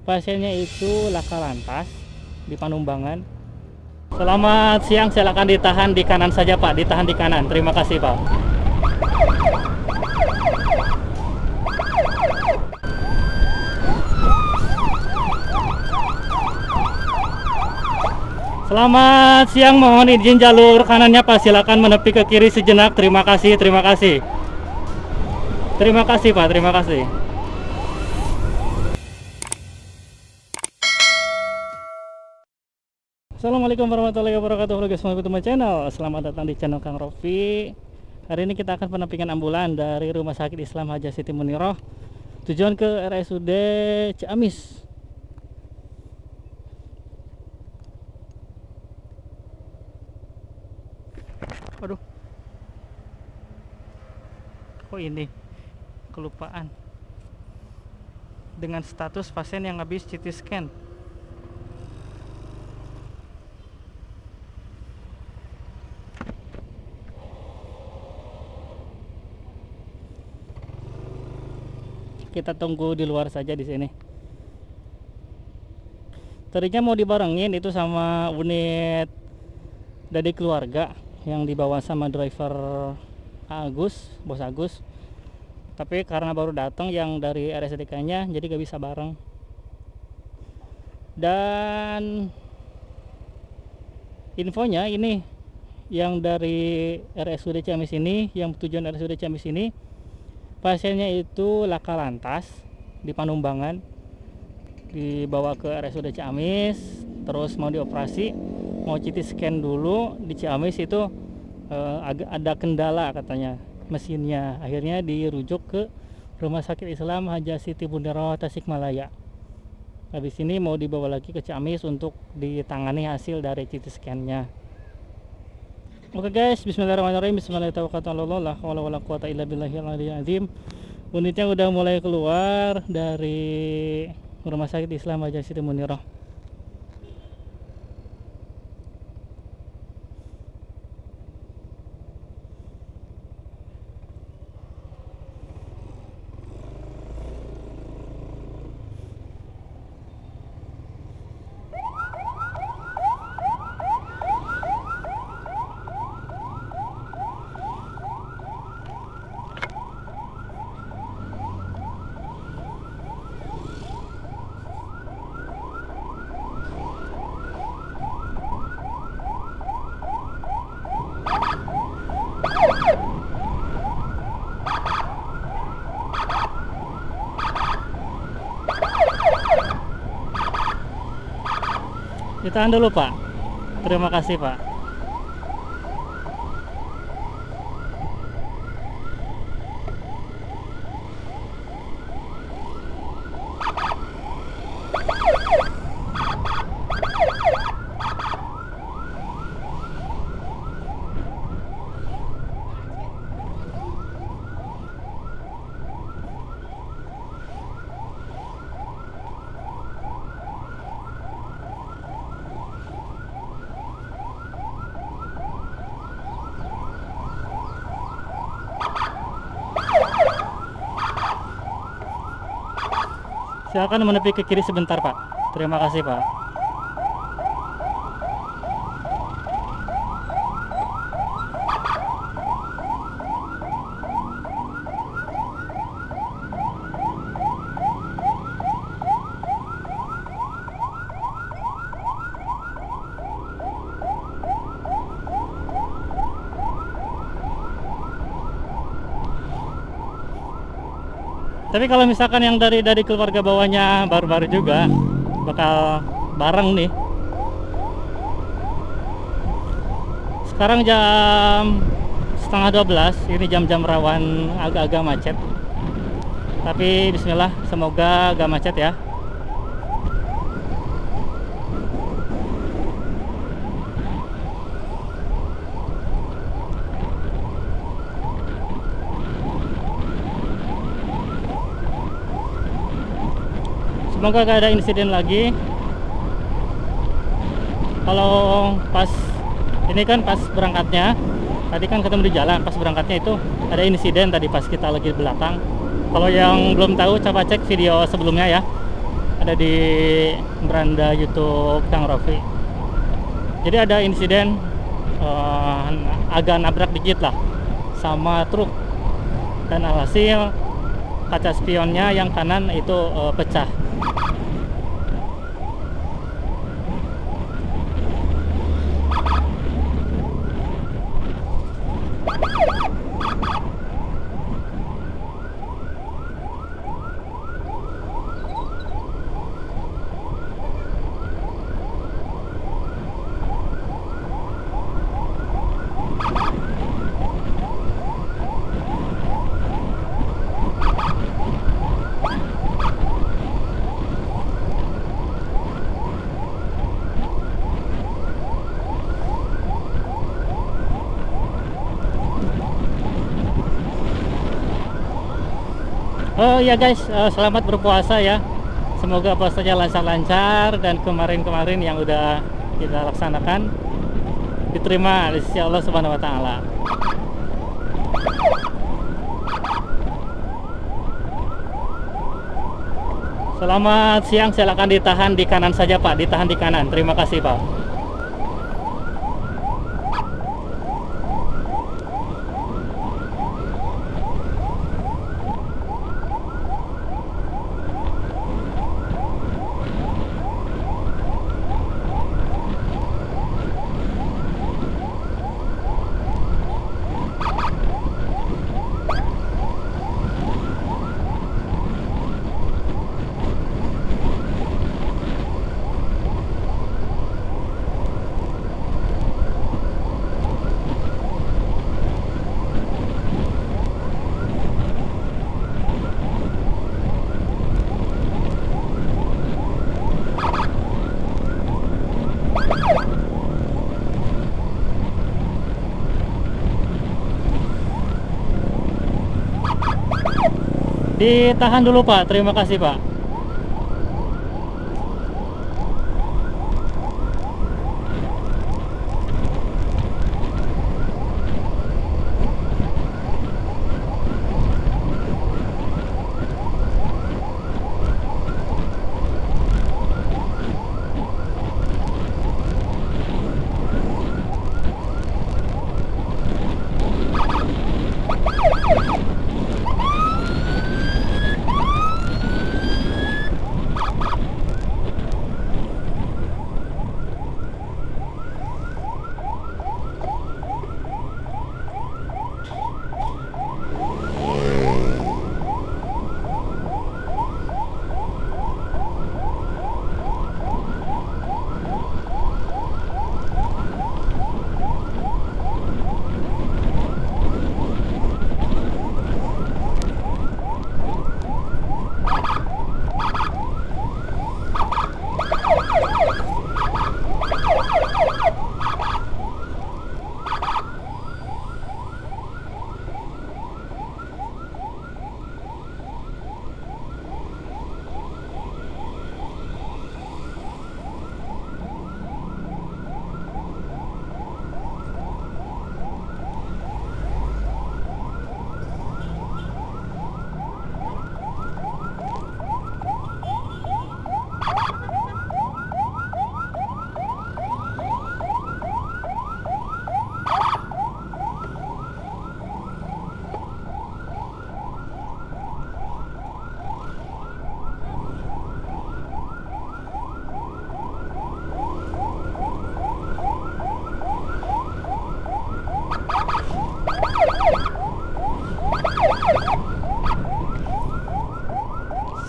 Pasiennya itu laka lantas di Panumbangan. Selamat siang, silakan ditahan di kanan saja Pak, ditahan di kanan. Terima kasih Pak. Selamat siang, mohon izin jalur kanannya Pak, silakan menepi ke kiri sejenak. Terima kasih, terima kasih. Terima kasih Pak, terima kasih. Assalamualaikum warahmatullahi wabarakatuh. Halo guys, selamat ketemu channel. Selamat datang di channel Kang Rofi. Hari ini kita akan penampingan ambulan dari Rumah Sakit Islam Haja Siti Muniroh tujuan ke RSUD Ciamis. Aduh, kok ini kelupaan dengan status pasien yang habis CT scan. Kita tunggu di luar saja di sini. Tadinya mau dibarengin itu sama unit dari keluarga yang dibawa sama driver Agus, Bos Agus. Tapi karena baru datang yang dari RSDK-nya, jadi gak bisa bareng. Dan infonya ini yang dari RSUD Ciamis ini, yang tujuan RSUD Ciamis ini, pasiennya itu laka lantas di Panumbangan, dibawa ke RSUD Ciamis, terus mau dioperasi, mau CT scan dulu di Ciamis itu ada kendala katanya mesinnya, akhirnya dirujuk ke Rumah Sakit Islam Haja Siti Muniroh Tasikmalaya. Habis ini mau dibawa lagi ke Ciamis untuk ditangani hasil dari CT scan-nya. Oke guys, bismillahirrahmanirrahim. Bismillahirrahmanirrahim. Unitnya udah mulai keluar dari Rumah Sakit Islam Haja Siti Muniroh. Ditahan dulu Pak. Terima kasih Pak. Silakan menepi ke kiri sebentar Pak. Terima kasih Pak. Tapi kalau misalkan yang dari keluarga bawahnya baru-baru juga bakal bareng nih. Sekarang jam setengah 12, ini jam-jam rawan agak-agak macet. Tapi bismillah, semoga agak macet ya. Semoga gak ada insiden lagi. Kalau pas ini kan pas berangkatnya, tadi kan ketemu di jalan, pas berangkatnya itu ada insiden tadi pas kita lagi di belakang. Kalau yang belum tahu coba cek video sebelumnya ya. ada di beranda YouTube Kang Rofi. Jadi ada insiden agak nabrak dikit lah sama truk, dan alhasil kaca spionnya yang kanan itu pecah. Oh ya guys, selamat berpuasa ya. Semoga puasanya lancar-lancar, dan kemarin-kemarin yang udah kita laksanakan diterima di sisi Allah Subhanahu wa taala. Selamat siang, silakan ditahan di kanan saja Pak, ditahan di kanan. Terima kasih Pak. Ditahan dulu Pak, terima kasih Pak.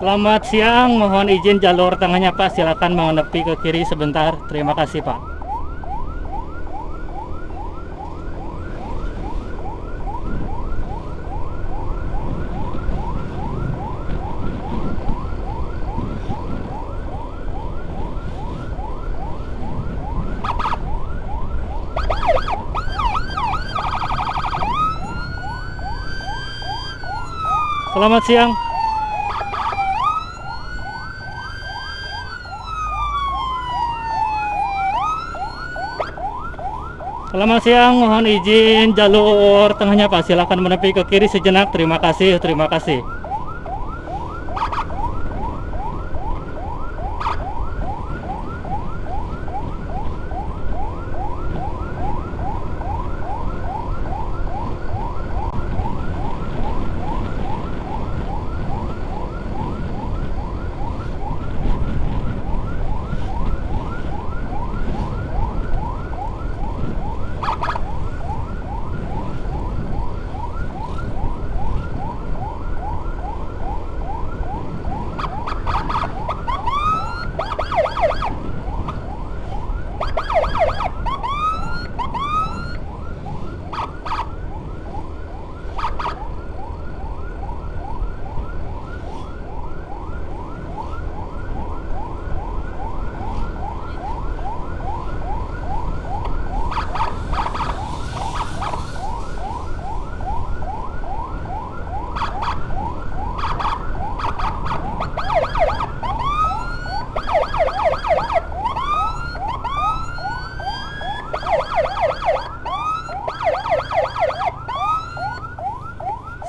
Selamat siang, mohon izin jalur tengahnya Pak, silakan menepi ke kiri sebentar. Terima kasih Pak. Selamat siang. Selamat siang, mohon izin jalur tengahnya Pak, silakan menepi ke kiri sejenak. Terima kasih, terima kasih.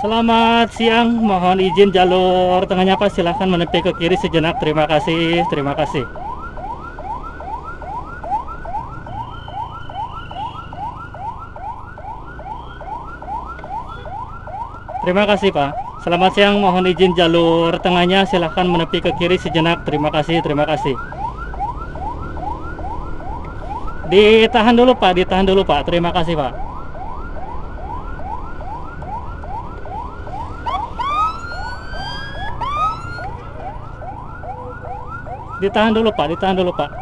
Selamat siang, mohon izin jalur tengahnya Pak, silahkan menepi ke kiri sejenak, terima kasih, terima kasih. Terima kasih Pak. Selamat siang, mohon izin jalur tengahnya, silahkan menepi ke kiri sejenak, terima kasih, terima kasih. Ditahan dulu Pak, ditahan dulu Pak, terima kasih Pak. Ditahan dulu Pak, ditahan dulu Pak.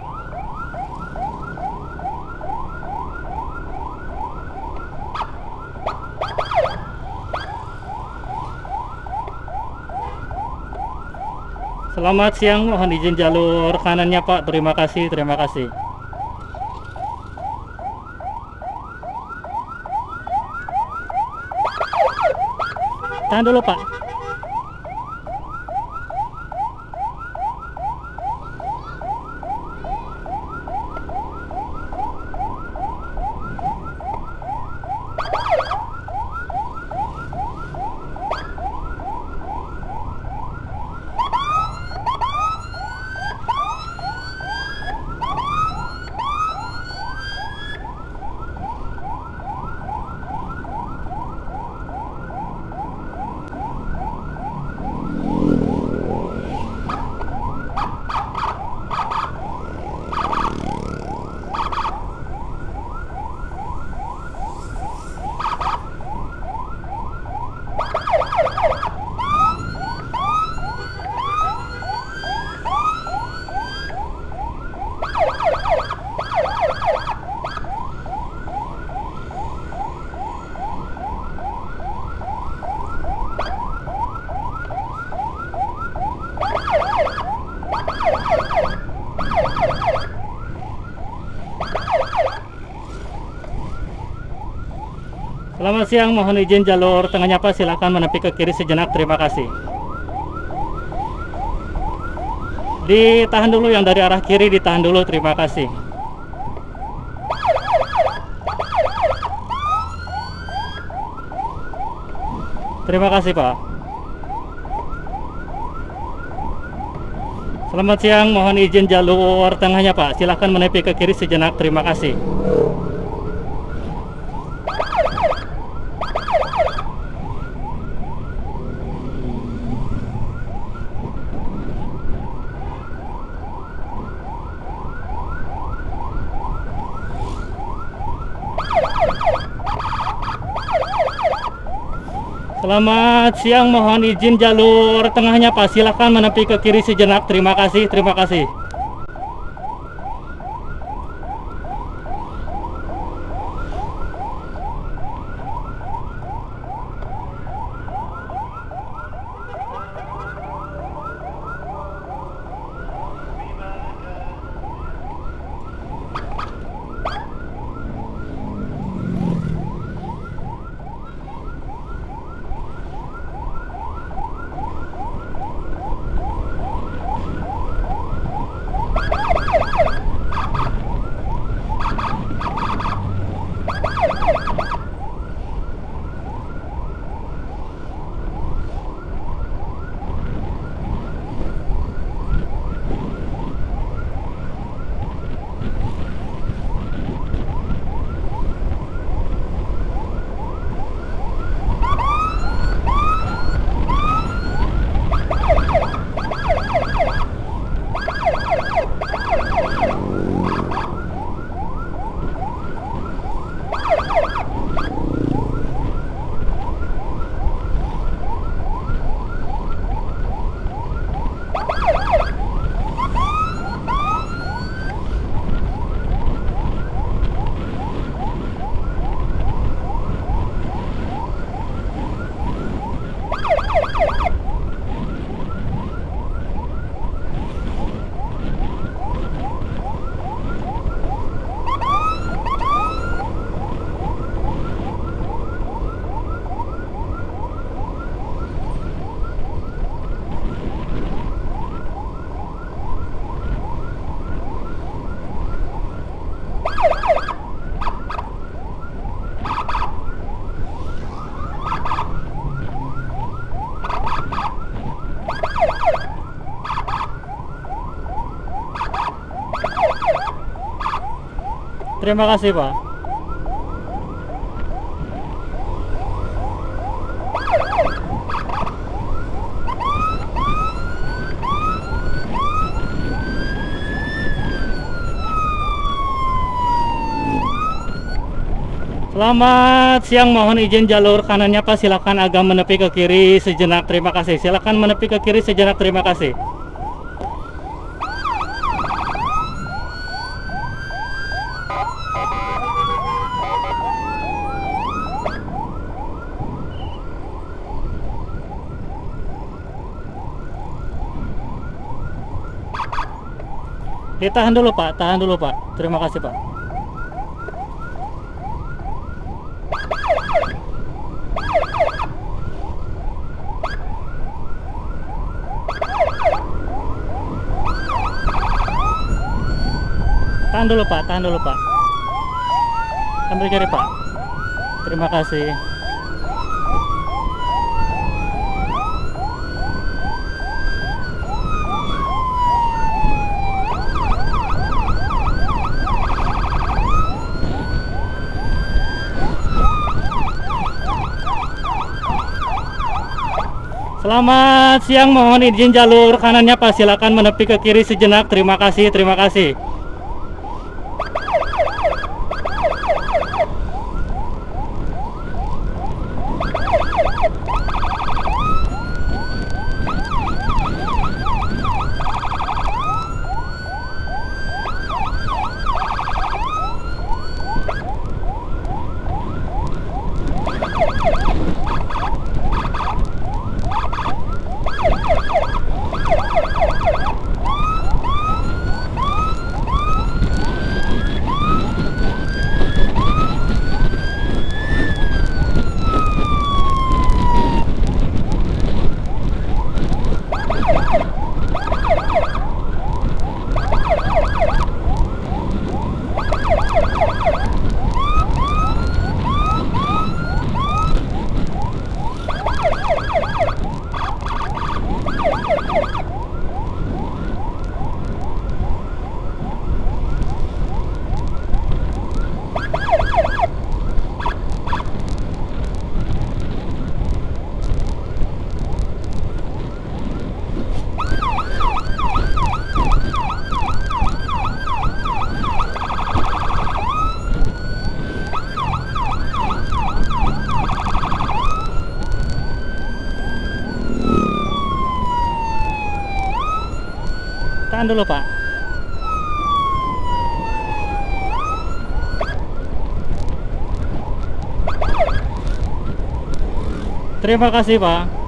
Selamat siang, mohon izin jalur kanannya Pak, terima kasih, terima kasih. Tahan dulu Pak. Selamat siang, mohon izin jalur tengahnya Pak, silakan menepi ke kiri sejenak, terima kasih. Ditahan dulu yang dari arah kiri, ditahan dulu, terima kasih. Terima kasih Pak. Selamat siang, mohon izin jalur tengahnya Pak, silakan menepi ke kiri sejenak, terima kasih. Selamat siang, mohon izin jalur tengahnya Pak, silakan menepi ke kiri sejenak, terima kasih, terima kasih. Terima kasih, Pak. Selamat siang, mohon izin jalur kanannya Pak, silakan agak menepi ke kiri sejenak, terima kasih. Silakan menepi ke kiri sejenak, terima kasih. Tahan dulu Pak, tahan dulu Pak, terima kasih Pak. Tahan dulu Pak, tahan dulu Pak. Ambil kiri Pak. Terima kasih. Selamat siang, mohon izin jalur kanannya Pak, silakan menepi ke kiri sejenak, terima kasih, terima kasih. Tahan dulu Pak. Terima kasih Pak.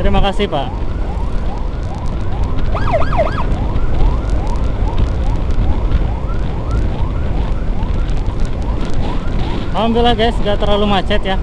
Terima kasih Pak. Alhamdulillah guys, gak terlalu macet ya.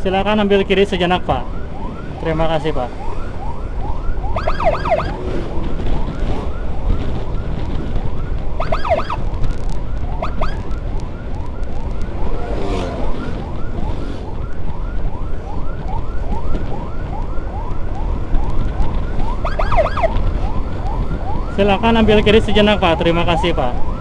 Silakan ambil kiri sejenak Pak. Terima kasih Pak. Silakan ambil kiri sejenak Pak. Terima kasih Pak.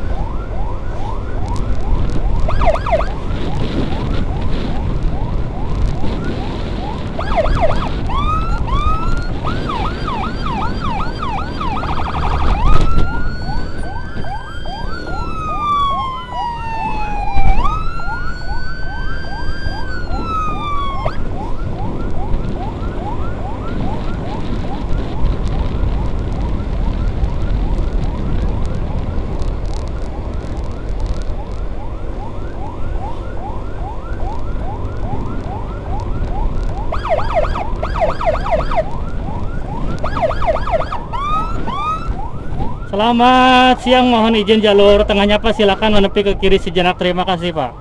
Selamat siang, mohon izin jalur tengahnya Pak, silakan menepi ke kiri sejenak, terima kasih Pak.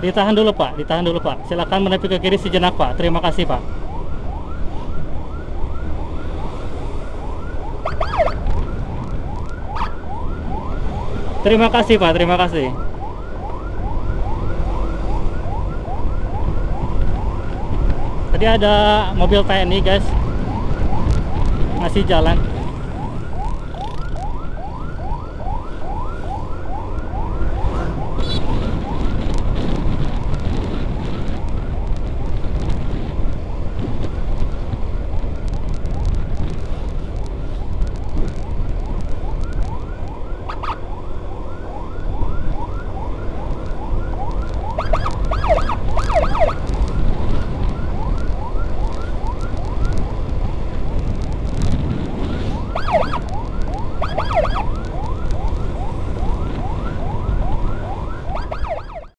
Ditahan dulu Pak, ditahan dulu Pak, silakan menepi ke kiri sejenak Pak, terima kasih Pak. Terima kasih Pak, terima kasih. Tadi ada mobil TNI guys, ngasih jalan.